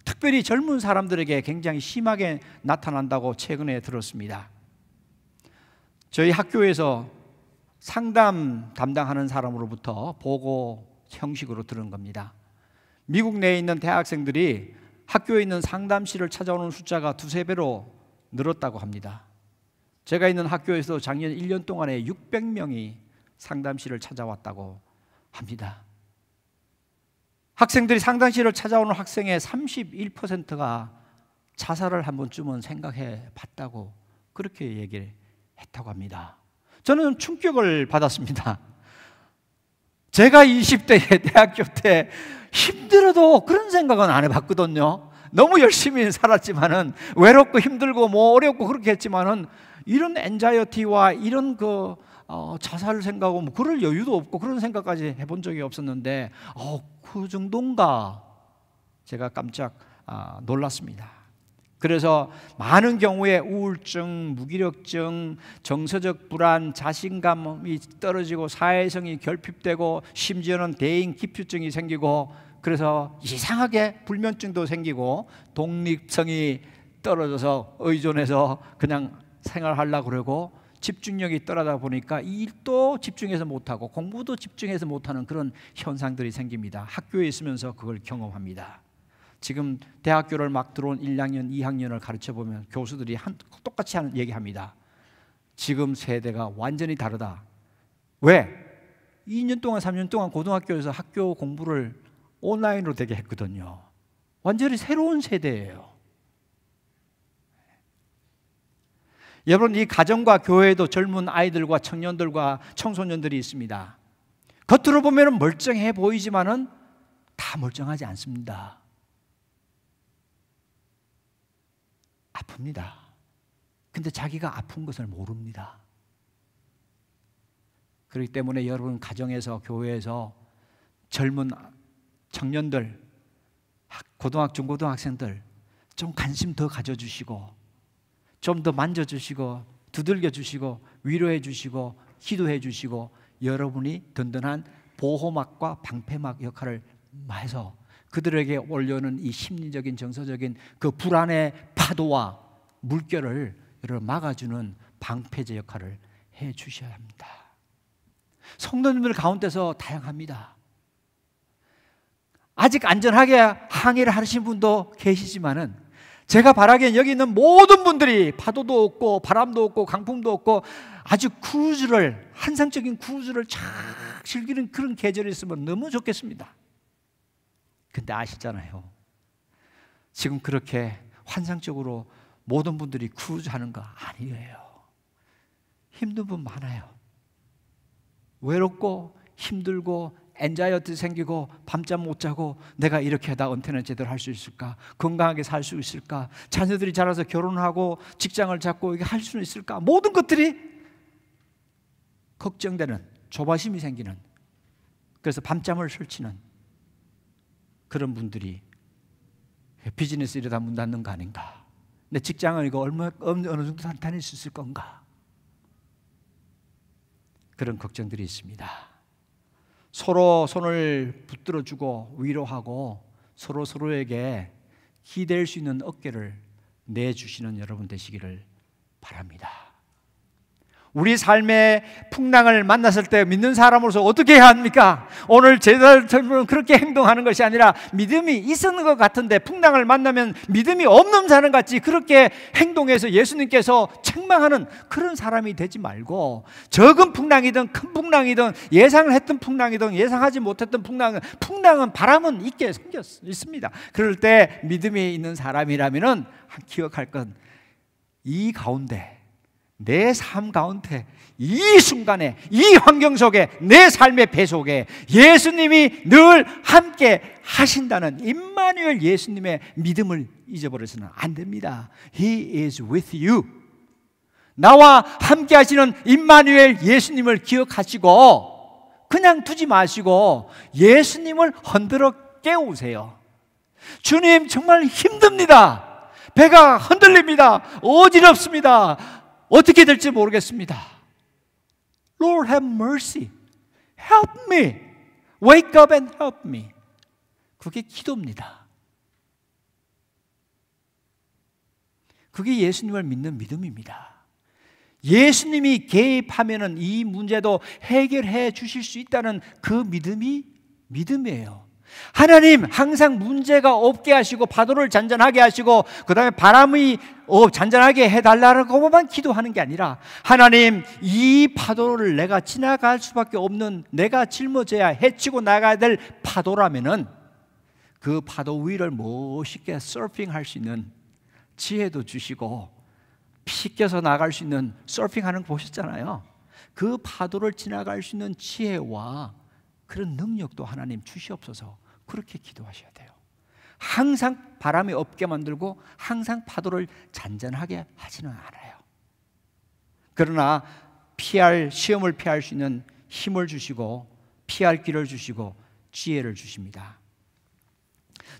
특별히 젊은 사람들에게 굉장히 심하게 나타난다고 최근에 들었습니다. 저희 학교에서 상담 담당하는 사람으로부터 보고 형식으로 들은 겁니다. 미국 내에 있는 대학생들이 학교에 있는 상담실을 찾아오는 숫자가 두세 배로 늘었다고 합니다. 제가 있는 학교에서 작년 1년 동안에 600명이 상담실을 찾아왔다고 합니다. 학생들이 상담실을 찾아오는 학생의 31%가 자살을 한 번쯤은 생각해 봤다고 그렇게 얘기를 했다고 합니다. 저는 충격을 받았습니다. 제가 20대에 대학교 때 힘들어도 그런 생각은 안 해봤거든요. 너무 열심히 살았지만은 외롭고 힘들고 뭐 어렵고 그렇게 했지만은 이런 엔자이어티와 이런 자살을 생각하고 뭐 그럴 여유도 없고 그런 생각까지 해본 적이 없었는데 그 정도인가 제가 깜짝 놀랐습니다. 그래서 많은 경우에 우울증, 무기력증, 정서적 불안, 자신감이 떨어지고 사회성이 결핍되고 심지어는 대인 기피증이 생기고 그래서 이상하게 불면증도 생기고 독립성이 떨어져서 의존해서 그냥 생활하려고 그러고 집중력이 떨어지다 보니까 일도 집중해서 못하고 공부도 집중해서 못하는 그런 현상들이 생깁니다. 학교에 있으면서 그걸 경험합니다. 지금 대학교를 막 들어온 1학년, 2학년을 가르쳐보면 교수들이 똑같이 얘기합니다. 지금 세대가 완전히 다르다. 왜? 2년 동안 3년 동안 고등학교에서 학교 공부를 온라인으로 되게 했거든요. 완전히 새로운 세대예요. 여러분, 이 가정과 교회에도 젊은 아이들과 청년들과 청소년들이 있습니다. 겉으로 보면 멀쩡해 보이지만은 다 멀쩡하지 않습니다. 아픕니다. 근데 자기가 아픈 것을 모릅니다. 그렇기 때문에 여러분 가정에서 교회에서 젊은 청년들, 중고등학생들 좀 관심 더 가져주시고 좀 더 만져주시고 두들겨 주시고 위로해 주시고 기도해 주시고 여러분이 든든한 보호막과 방패막 역할을 해서 그들에게 올려오는 이 심리적인 정서적인 그 불안의 파도와 물결을 막아주는 방패제 역할을 해 주셔야 합니다. 성도님들 가운데서 다양합니다. 아직 안전하게 항해를 하시는 분도 계시지만은 제가 바라기엔 여기 있는 모든 분들이 파도도 없고 바람도 없고 강풍도 없고 아주 환상적인 크루즈를 쫙 즐기는 그런 계절이 있으면 너무 좋겠습니다. 근데 아시잖아요. 지금 그렇게 환상적으로 모든 분들이 크루즈 하는 거 아니에요. 힘든 분 많아요. 외롭고 힘들고 엔자이어티 생기고 밤잠 못 자고 내가 이렇게 하다 은퇴는 제대로 할 수 있을까? 건강하게 살 수 있을까? 자녀들이 자라서 결혼하고 직장을 잡고 이게 할 수는 있을까? 모든 것들이 걱정되는 조바심이 생기는 그래서 밤잠을 설치는 그런 분들이 비즈니스 이러다 문 닫는 거 아닌가? 내 직장은 이거 어느 정도 다닐 수 있을 건가? 그런 걱정들이 있습니다. 서로 손을 붙들어주고 위로하고 서로에게 기댈 수 있는 어깨를 내주시는 여러분 되시기를 바랍니다. 우리 삶의 풍랑을 만났을 때 믿는 사람으로서 어떻게 해야 합니까? 오늘 제자들은 그렇게 행동하는 것이 아니라 믿음이 있는 것 같은데 풍랑을 만나면 믿음이 없는 사람 같이 그렇게 행동해서 예수님께서 책망하는 그런 사람이 되지 말고 적은 풍랑이든 큰 풍랑이든 예상을 했던 풍랑이든 예상하지 못했던 풍랑은 바람은 있게 있습니다. 그럴 때 믿음이 있는 사람이라면 기억할 건 이 가운데 내 삶 가운데 이 순간에 이 환경 속에 내 삶의 배 속에 예수님이 늘 함께 하신다는 임마누엘 예수님의 믿음을 잊어버려서는 안 됩니다. He is with you. 나와 함께 하시는 임마누엘 예수님을 기억하시고 그냥 두지 마시고 예수님을 흔들어 깨우세요. 주님, 정말 힘듭니다. 배가 흔들립니다. 어지럽습니다. 어떻게 될지 모르겠습니다. Lord, have mercy. Help me. Wake up and help me. 그게 기도입니다. 그게 예수님을 믿는 믿음입니다. 예수님이 개입하면은 이 문제도 해결해 주실 수 있다는 그 믿음이 믿음이에요. 하나님 항상 문제가 없게 하시고 파도를 잔잔하게 하시고 그 다음에 바람이 잔잔하게 해달라고만 기도하는 게 아니라, 하나님 이 파도를 내가 지나갈 수밖에 없는, 내가 짊어져야 헤치고 나가야 될 파도라면은 그 파도 위를 멋있게 서핑할 수 있는 지혜도 주시고 핏겨서 나갈 수 있는, 서핑하는 거 보셨잖아요. 그 파도를 지나갈 수 있는 지혜와 그런 능력도 하나님 주시옵소서. 그렇게 기도하셔야 돼요. 항상 바람이 없게 만들고 항상 파도를 잔잔하게 하지는 않아요. 그러나 시험을 피할 수 있는 힘을 주시고 피할 길을 주시고 지혜를 주십니다.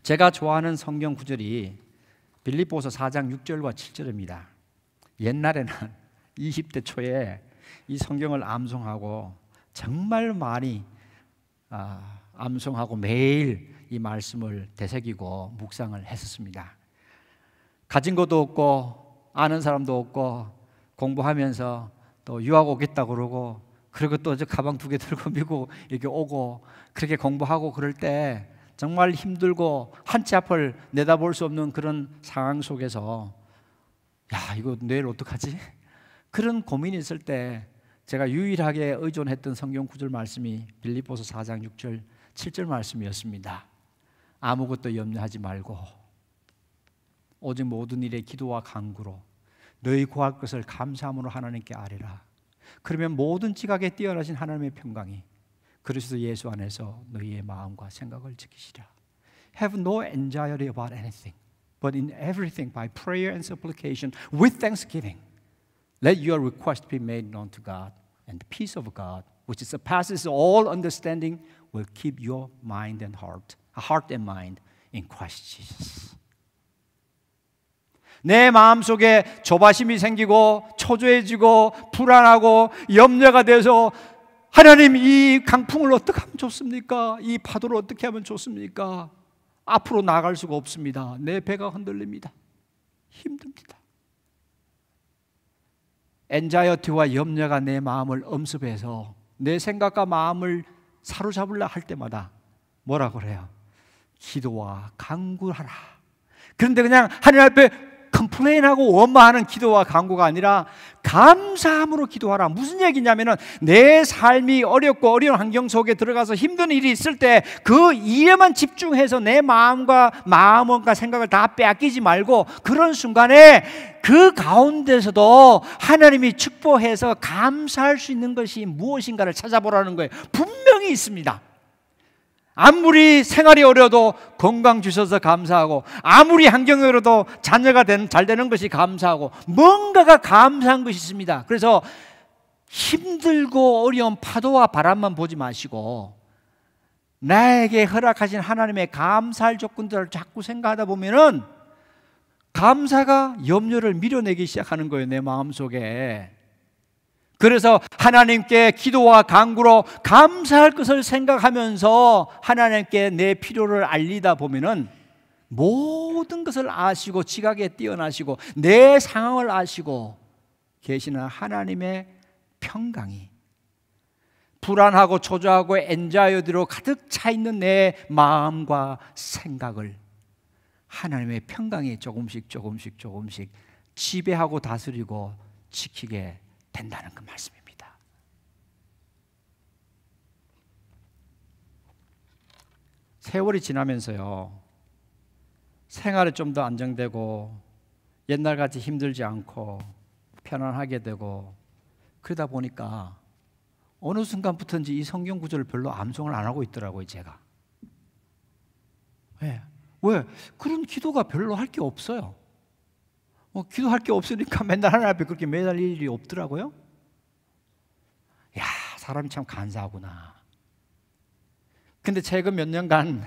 제가 좋아하는 성경 구절이 빌립보서 4장 6절과 7절입니다. 옛날에는 20대 초에 이 성경을 암송하고 정말 많이 암송하고 매일 이 말씀을 되새기고 묵상을 했었습니다. 가진 것도 없고 아는 사람도 없고 공부하면서 또 유학 오겠다 그러고, 그리고 또 저 가방 2개 들고 미국 이렇게 오고 그렇게 공부하고 그럴 때 정말 힘들고 한 치 앞을 내다볼 수 없는 그런 상황 속에서 야, 이거 내일 어떡하지? 그런 고민이 있을 때 제가 유일하게 의존했던 성경 구절 말씀이 빌립보서 4장 6절 7절 말씀이었습니다. 아무것도 염려하지 말고 오직 모든 일에 기도와 간구로 너희 구할 것을 감사함으로 하나님께 아뢰라. 그러면 모든 지각에 뛰어나신 하나님의 평강이 그리스도 예수 안에서 너희의 마음과 생각을 지키시라. Have no anxiety about anything, but in everything by prayer and supplication with thanksgiving let your request be made known to God, and the peace of God, which surpasses all understanding, will keep your mind and heart and mind in Christ Jesus. 내 마음속에 조바심이 생기고 초조해지고 불안하고 염려가 돼서 하나님 이 강풍을 어떻게 하면 좋습니까? 이 파도를 어떻게 하면 좋습니까? 앞으로 나아갈 수가 없습니다. 내 배가 흔들립니다. 힘듭니다. 엔자이어티와 염려가 내 마음을 엄습해서 내 생각과 마음을 사로잡으려 할 때마다 뭐라 그래요? 기도와 간구하라. 그런데 그냥 하나님 앞에 컴플레인하고 원망하는 기도와 간구가 아니라 감사함으로 기도하라. 무슨 얘기냐면은 내 삶이 어렵고 어려운 환경 속에 들어가서 힘든 일이 있을 때 그 일에만 집중해서 내 마음과 생각을 다 빼앗기지 말고 그런 순간에 그 가운데서도 하나님이 축복해서 감사할 수 있는 것이 무엇인가를 찾아보라는 거예요. 분명히 있습니다. 아무리 생활이 어려도 건강 주셔서 감사하고, 아무리 환경이 어려도 자녀가 잘 되는 것이 감사하고, 뭔가가 감사한 것이 있습니다. 그래서 힘들고 어려운 파도와 바람만 보지 마시고 나에게 허락하신 하나님의 감사할 조건들을 자꾸 생각하다 보면은 감사가 염려를 밀어내기 시작하는 거예요, 내 마음속에. 그래서 하나님께 기도와 간구로 감사할 것을 생각하면서 하나님께 내 필요를 알리다 보면은 모든 것을 아시고 지각에 뛰어나시고 내 상황을 아시고 계시는 하나님의 평강이 불안하고 초조하고 엔자이어티로 가득 차 있는 내 마음과 생각을 하나님의 평강이 조금씩 지배하고 다스리고 지키게 된다는 그 말씀입니다. 세월이 지나면서요, 생활이 좀 더 안정되고 옛날같이 힘들지 않고 편안하게 되고 그러다 보니까 어느 순간부터인지 이 성경 구절을 별로 암송을 안 하고 있더라고요, 제가. 왜? 그런 기도가 별로 할 게 없어요. 기도할 게 없으니까 맨날 하나님 앞에 그렇게 매달릴 일이 없더라고요. 야, 사람이 참 간사하구나. 근데 최근 몇 년간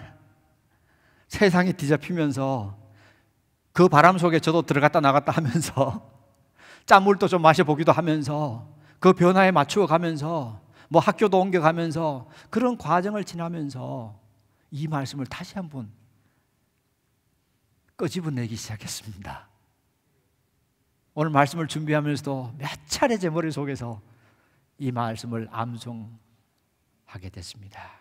세상이 뒤잡히면서 그 바람 속에 저도 들어갔다 나갔다 하면서 짠물도 좀 마셔보기도 하면서 그 변화에 맞추어 가면서 뭐 학교도 옮겨가면서 그런 과정을 지나면서 이 말씀을 다시 한번 끄집어내기 시작했습니다. 오늘 말씀을 준비하면서도 몇 차례 제 머릿속에서 이 말씀을 암송하게 됐습니다.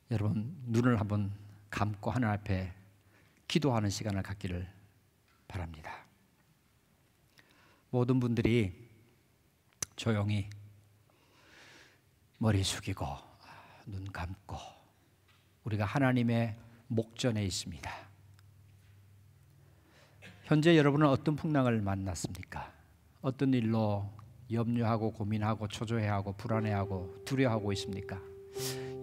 여러분, 눈을 한번 감고 하늘 앞에 기도하는 시간을 갖기를 바랍니다. 모든 분들이 조용히 머리 숙이고 눈 감고 우리가 하나님의 목전에 있습니다. 현재 여러분은 어떤 풍랑을 만났습니까? 어떤 일로 염려하고 고민하고 초조해하고 불안해하고 두려워하고 있습니까?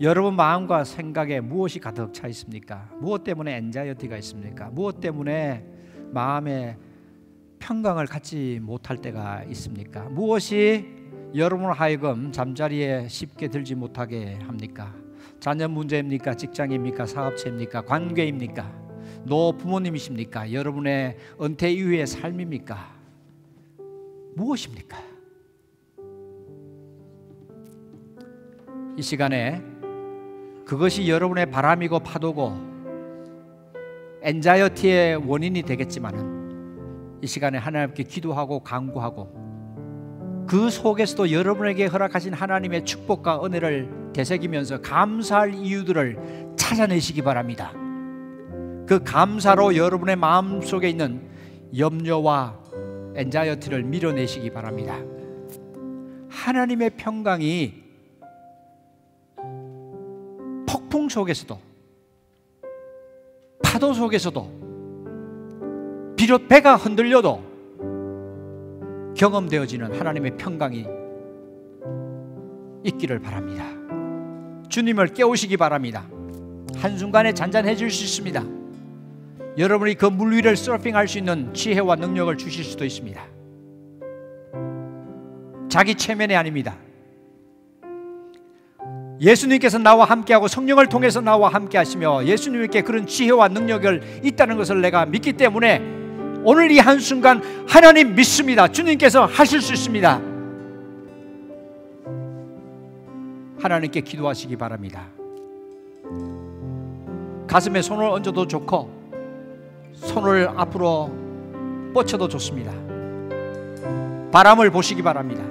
여러분 마음과 생각에 무엇이 가득 차 있습니까? 무엇 때문에 엔자이어티가 있습니까? 무엇 때문에 마음에 평강을 갖지 못할 때가 있습니까? 무엇이 여러분을 하여금 잠자리에 쉽게 들지 못하게 합니까? 자녀 문제입니까? 직장입니까? 사업체입니까? 관계입니까? 노 부모님이십니까? 여러분의 은퇴 이후의 삶입니까? 무엇입니까? 이 시간에 그것이 여러분의 바람이고 파도고 엔자이어티의 원인이 되겠지만은 이 시간에 하나님께 기도하고 간구하고 그 속에서도 여러분에게 허락하신 하나님의 축복과 은혜를 되새기면서 감사할 이유들을 찾아내시기 바랍니다. 그 감사로 여러분의 마음속에 있는 염려와 엔자이어티를 밀어내시기 바랍니다. 하나님의 평강이 폭풍 속에서도 파도 속에서도 비록 배가 흔들려도 경험되어지는 하나님의 평강이 있기를 바랍니다. 주님을 깨우시기 바랍니다. 한순간에 잔잔해질 수 있습니다. 여러분이 그 물 위를 서핑할 수 있는 지혜와 능력을 주실 수도 있습니다. 자기 체면이 아닙니다. 예수님께서 나와 함께하고 성령을 통해서 나와 함께하시며 예수님께 그런 지혜와 능력을 있다는 것을 내가 믿기 때문에 오늘 이 한순간 하나님 믿습니다. 주님께서 하실 수 있습니다. 하나님께 기도하시기 바랍니다. 가슴에 손을 얹어도 좋고 손을 앞으로 뻗쳐도 좋습니다. 바람을 보시기 바랍니다.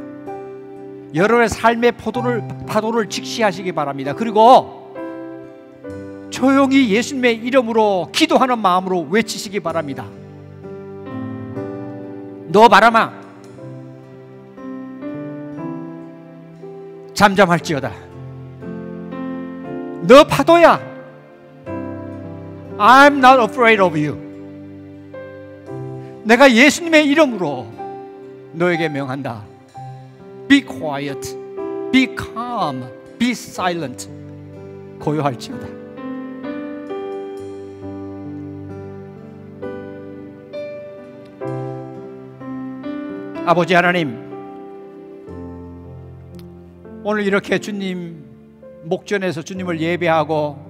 여러분의 삶의 파도를 직시하시기 바랍니다. 그리고 조용히 예수님의 이름으로 기도하는 마음으로 외치시기 바랍니다. 너 바람아, 잠잠할지어다. 너 파도야, I'm not afraid of you. 내가 예수님의 이름으로 너에게 명한다. Be quiet, be calm, be silent. 고요할지어다. 아버지 하나님, 오늘 이렇게 주님 목전에서 주님을 예배하고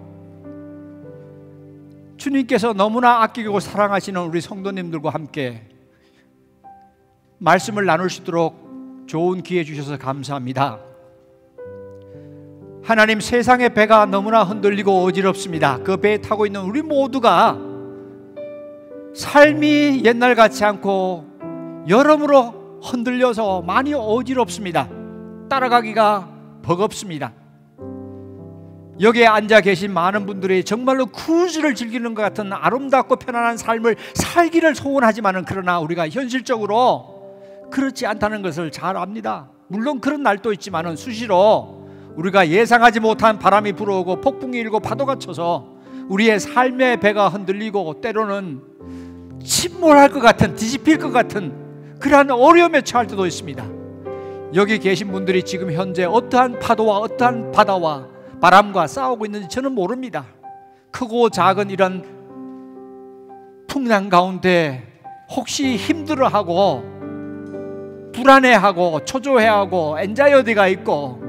주님께서 너무나 아끼고 사랑하시는 우리 성도님들과 함께 말씀을 나눌 수 있도록 좋은 기회 주셔서 감사합니다. 하나님, 세상의 배가 너무나 흔들리고 어지럽습니다. 그 배에 타고 있는 우리 모두가 삶이 옛날 같지 않고 여러모로 흔들려서 많이 어지럽습니다. 따라가기가 버겁습니다. 여기에 앉아 계신 많은 분들이 정말로 크루즈를 즐기는 것 같은 아름답고 편안한 삶을 살기를 소원하지만은 그러나 우리가 현실적으로 그렇지 않다는 것을 잘 압니다. 물론 그런 날도 있지만은 수시로 우리가 예상하지 못한 바람이 불어오고 폭풍이 일고 파도가 쳐서 우리의 삶의 배가 흔들리고 때로는 침몰할 것 같은, 뒤집힐 것 같은 그러한 어려움에 처할 때도 있습니다. 여기 계신 분들이 지금 현재 어떠한 파도와 어떠한 바다와 바람과 싸우고 있는지 저는 모릅니다. 크고 작은 이런 풍랑 가운데 혹시 힘들어하고 불안해하고 초조해하고 엔자이어티가 있고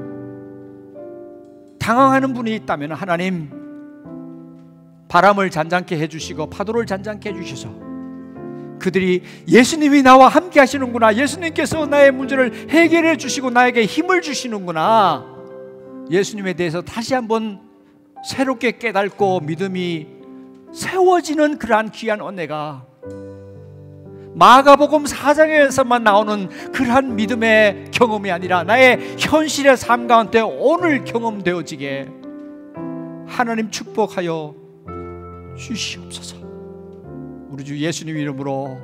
당황하는 분이 있다면 하나님 바람을 잔잔케 해주시고 파도를 잔잔케 해주셔서 그들이 예수님이 나와 함께 하시는구나, 예수님께서 나의 문제를 해결해 주시고 나에게 힘을 주시는구나, 예수님에 대해서 다시 한번 새롭게 깨닫고 믿음이 세워지는 그러한 귀한 은혜가 마가복음 4장에서만 나오는 그러한 믿음의 경험이 아니라 나의 현실의 삶 가운데 오늘 경험되어지게 하나님 축복하여 주시옵소서. 우리 주 예수님 이름으로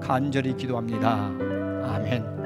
간절히 기도합니다. 아멘.